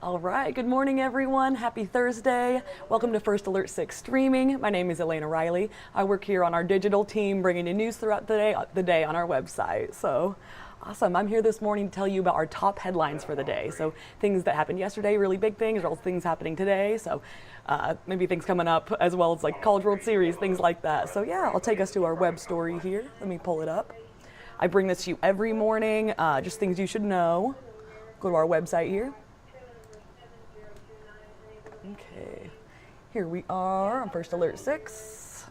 All right, good morning everyone. Happy Thursday. Welcome to First Alert 6 streaming. My name is Elena Riley. I work here on our digital team bringing you news throughout the day on our website. So awesome. I'm here this morning to tell you about our top headlines for the day. So things that happened yesterday, really big things, or things happening today. So maybe things coming up as well as like College World Series, things like that. So yeah, I'll take us to our web story here. Let me pull it up. I bring this to you every morning, just things you should know. Go to our website here. Okay, here we are on First Alert 6,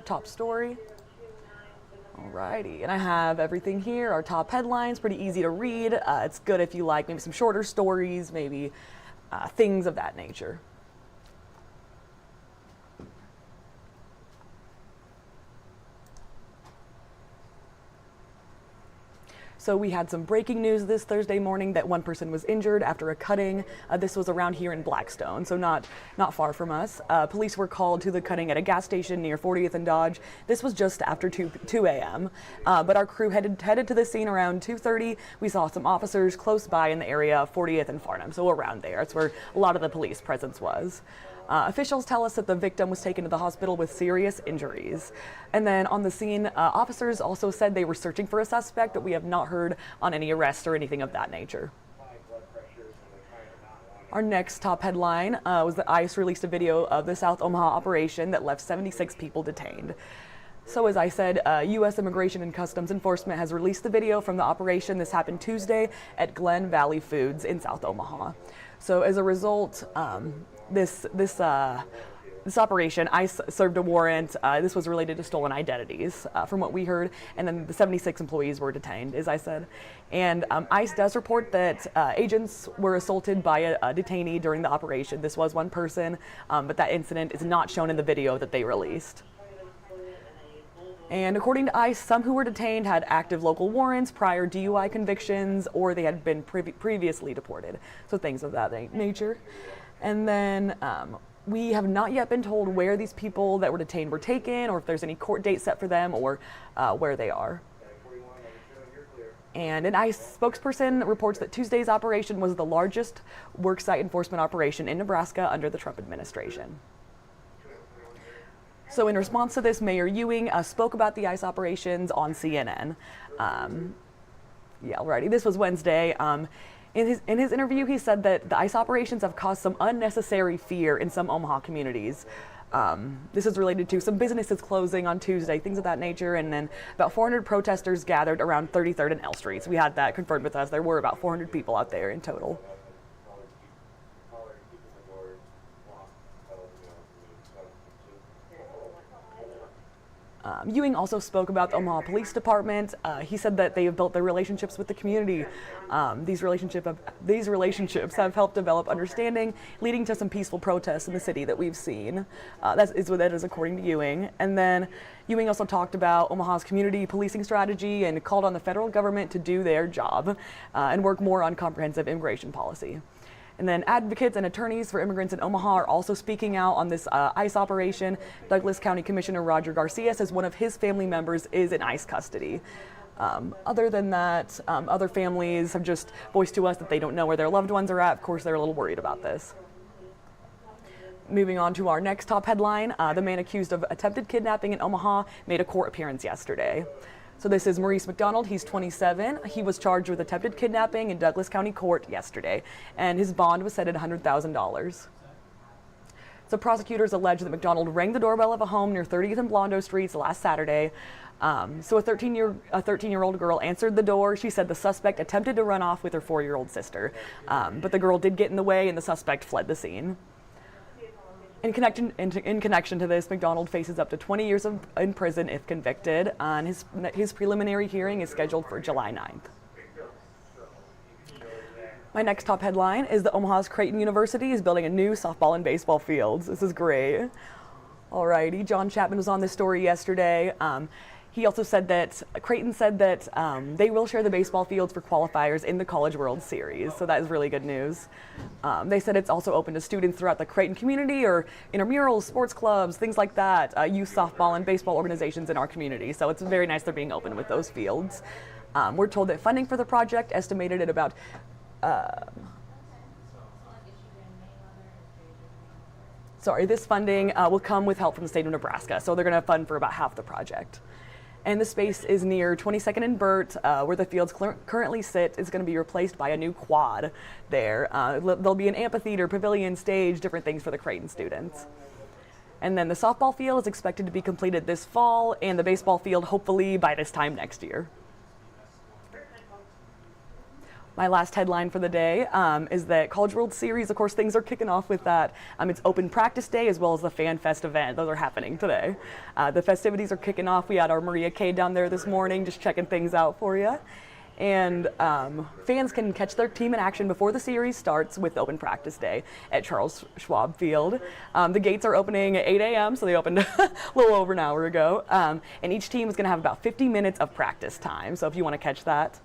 top story. Alrighty, and I have everything here, our top headlines, pretty easy to read. It's good if you like maybe some shorter stories, maybe things of that nature. So we had some breaking news this Thursday morning that one person was injured after a cutting. This was around here in Blackstone, so not far from us. Police were called to the cutting at a gas station near 40th and Dodge. This was just after 2 a.m. But our crew headed to the scene around 2:30. We saw some officers close by in the area of 40th and Farnham, so around there. It's where a lot of the police presence was. Officials tell us that the victim was taken to the hospital with serious injuries. And then on the scene, officers also said they were searching for a suspect, but we have not heard on any arrests or anything of that nature. Our next top headline was that ICE released a video of the South Omaha operation that left 76 people detained. So as I said, U.S. Immigration and Customs Enforcement has released the video from the operation. This happened Tuesday at Glen Valley Foods in South Omaha. So as a result, this operation, ICE served a warrant. This was related to stolen identities, from what we heard, and then the 76 employees were detained, as I said. And ICE does report that agents were assaulted by a detainee during the operation. This was one person, but that incident is not shown in the video that they released. And according to ICE, some who were detained had active local warrants, prior DUI convictions, or they had been previously deported. So things of that nature. And then we have not yet been told where these people that were detained were taken, or if there's any court date set for them, or where they are. And an ICE spokesperson reports that Tuesday's operation was the largest worksite enforcement operation in Nebraska under the Trump administration. So in response to this, Mayor Ewing spoke about the ICE operations on CNN. This was Wednesday. In his interview, he said that the ICE operations have caused some unnecessary fear in some Omaha communities. This is related to some businesses closing on Tuesday, things of that nature, and then about 400 protesters gathered around 33rd and L Streets. We had that confirmed with us. There were about 400 people out there in total. Ewing also spoke about the Omaha Police Department. He said that they have built their relationships with the community. These relationships have helped develop understanding, leading to some peaceful protests in the city that we've seen. That is according to Ewing. And then Ewing also talked about Omaha's community policing strategy and called on the federal government to do their job and work more on comprehensive immigration policy. And then advocates and attorneys for immigrants in Omaha are also speaking out on this ICE operation. Douglas County Commissioner Roger Garcia says one of his family members is in ICE custody. Other than that, other families have just voiced to us that they don't know where their loved ones are at. Of course, they're a little worried about this. Moving on to our next top headline, the man accused of attempted kidnapping in Omaha made a court appearance yesterday. So this is Maurice McDonald. He's 27. He was charged with attempted kidnapping in Douglas County Court yesterday, and his bond was set at $100,000. So prosecutors allege that McDonald rang the doorbell of a home near 30th and Blondo Streets last Saturday. So a 13-year-old girl answered the door. She said the suspect attempted to run off with her 4-year-old sister, but the girl did get in the way, and the suspect fled the scene. In connection to this, McDonald faces up to 20 years in prison if convicted, and his preliminary hearing is scheduled for July 9th. My next top headline is that Omaha's Creighton University is building a new softball and baseball fields. This is great. Alrighty, John Chapman was on this story yesterday. He also said that Creighton said that they will share the baseball fields for qualifiers in the College World Series, so that is really good news. They said it's also open to students throughout the Creighton community or intramurals, sports clubs, things like that, youth softball and baseball organizations in our community, so it's very nice they're being open with those fields. We're told that funding for the project estimated at about Sorry, this funding will come with help from the state of Nebraska, so they're going to fund for about half the project. And the space is near 22nd and Burt, where the fields currently sit. Is going to be replaced by a new quad there. There'll be an amphitheater, pavilion, stage, different things for the Creighton students. And then the softball field is expected to be completed this fall, and the baseball field hopefully by this time next year. My last headline for the day is that College World Series, of course, things are kicking off with that. It's open practice day as well as the Fan Fest event. Those are happening today. The festivities are kicking off. We had our Maria Kay down there this morning, just checking things out for you. And fans can catch their team in action before the series starts with open practice day at Charles Schwab Field. The gates are opening at 8 a.m., so they opened a little over an hour ago. And each team is going to have about 50 minutes of practice time, so if you want to catch that.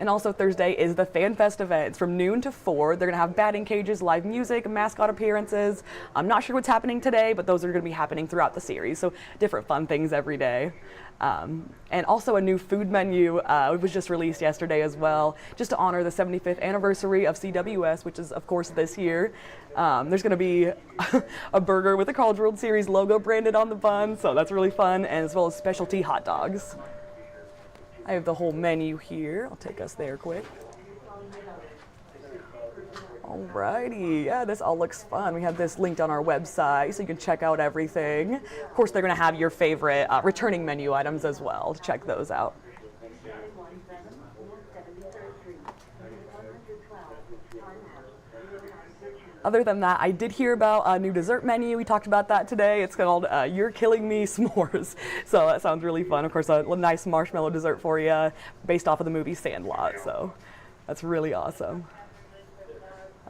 And also Thursday is the Fan Fest event. It's from noon to 4. They're going to have batting cages, live music, mascot appearances. I'm not sure what's happening today, but those are going to be happening throughout the series. So different fun things every day. And also a new food menu. It was just released yesterday as well, just to honor the 75th anniversary of CWS, which is, of course, this year. There's going to be a burger with the College World Series logo branded on the bun, so that's really fun, and as well as specialty hot dogs. I have the whole menu here. I'll take us there quick. Alrighty, yeah, this all looks fun. We have this linked on our website, so you can check out everything. Of course, they're going to have your favorite returning menu items as well. Check those out. Other than that, I did hear about a new dessert menu. We talked about that today. It's called You're Killing Me S'mores. So that sounds really fun. Of course, a nice marshmallow dessert for you based off of the movie Sandlot. So that's really awesome.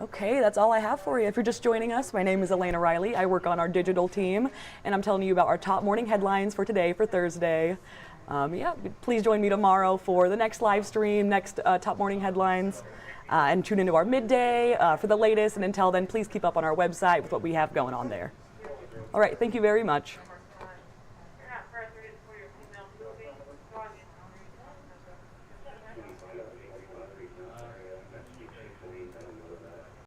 Okay, that's all I have for you. If you're just joining us, my name is Elena Riley. I work on our digital team, and I'm telling you about our top morning headlines for today, for Thursday. Yeah, please join me tomorrow for the next live stream, next top morning headlines. And tune into our midday for the latest. And until then, please keep up on our website with what we have going on there. All right, thank you very much.